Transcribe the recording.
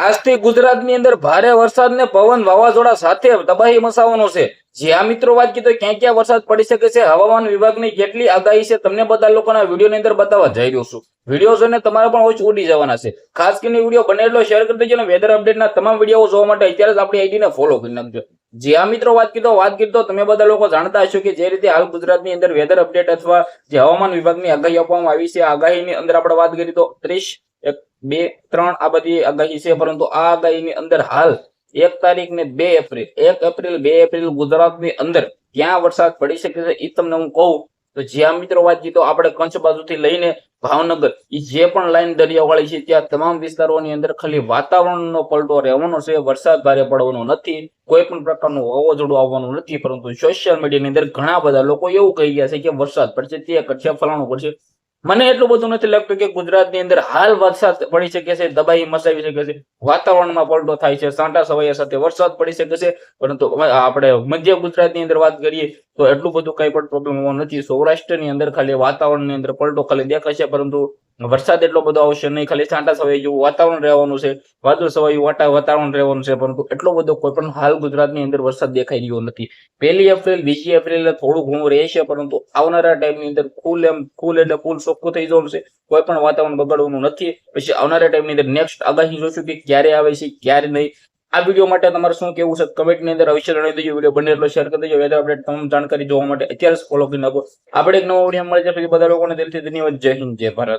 આજથી ગુજરાતની અંદર ભારે વરસાદ ને પવન વાવાઝોડા સાથે તબાહી મચાવવાનો છે. જ્યાં મિત્રો વાત કીધું ક્યાં ક્યાં વરસાદ પડી શકે છે, હવામાન વિભાગની કેટલી આગાહી છે, તમને બધા લોકોના વિડીયોની અંદર બતાવવા જઈ રહ્યો છું. વિડીયો જોઈને તમારા પણ ઓછ ઉડી જવાના છે. ખાસ કરીને વિડીયો બને એટલો શેર કરી દેજો અને વેધર અપડેટના તમામ વિડીયો જોવા માટે અત્યારે જ આપણી આઈડીને ફોલો કરી નાખજો. જ્યાં મિત્રો વાત કીધો તમે બધા લોકો જાણતા હશો કે જે રીતે હાલ ગુજરાતની અંદર વેધર અપડેટ અથવા જે હવામાન વિભાગની આગાહી આપવામાં આવી છે, આગાહીની અંદર આપણે વાત કરીએ તો 30, 1, 2, 3 આ બધી આગાહી છે. પરંતુ આ આગાહીની અંદર હાલ 1 તારીખ ને 2 એપ્રિલ 1 એપ્રિલ 2 એપ્રિલ ગુજરાતની અંદર ક્યાં વરસાદ પડી શકે છે એ તમને હું કહું તો જ્યાં મિત્રો વાત કીધો આપણે કચ્છ બાજુથી લઈને ભાવનગર એ જે પણ લાઈન દરિયાવાળી છે ત્યાં તમામ વિસ્તારોની અંદર ખાલી વાતાવરણનો પલટો રહેવાનો છે. વરસાદ ભારે પડવાનો નથી, કોઈ પણ પ્રકારનું વાવાઝોડું આવવાનું નથી. પરંતુ સોશિયલ મીડિયાની અંદર ઘણા બધા લોકો એવું કહી ગયા છે કે વરસાદ પડશે, તે કરશે, ફલાણું પડશે. મને એટલું બધું નથી લાગતું કે ગુજરાતની અંદર હાલ વરસાદ પડી શકે છે, તબાહી મચાવી શકે છે, વાતાવરણમાં પલટો થાય છે, સાંટા સવાયા સાથે વરસાદ પડી શકે છે. પરંતુ આપણે મધ્ય ગુજરાતની અંદર વાત કરીએ તો એટલું બધું કઈ પણ પ્રોબ્લેમ હોવાનો નથી. સૌરાષ્ટ્રની અંદર ખાલી વાતાવરણની અંદર પલટો ખાલી દેખાશે, પરંતુ વરસાદ એટલો બધો આવશે નહીં. ખાલી સાંટા સવાય જેવું વાતાવરણ રહેવાનું છે, વાદળ સવાયું વાતાવરણ રહેવાનું છે. પરંતુ એટલો બધો કોઈ પણ હાલ ગુજરાતની અંદર વરસાદ દેખાઈ રહ્યો નથી. 1 એપ્રિલ 2 એપ્રિલ થોડું ઘણું રહેશે, પરંતુ આવનારા ટાઈમની અંદર ફૂલ એટલે ફૂલ ચોખ્ખું થઈ જવાનું છે. કોઈ પણ વાતાવરણ બગડવાનું નથી. પછી આવનારા ટાઈમની અંદર નેક્સ્ટ આગાહી જોશું કે ક્યારે આવે છે, ક્યારે નહીં. આ વિડીયો માટે તમારે શું કેવું છે કમેન્ટની અંદર અવશ્ય જણાવી દેજો. વિડીયો બને એટલો શેર કરી દેજો. વેધર અપડેટ તમામ જાણકારી જોવા માટે અત્યારે જ ફોલો કરી નાખો. આપણે એક નવો વિડીયો મળી જશે. બધા લોકોને દિલથી ધન્યવાદ. જય હિન્દ, જય ભારત.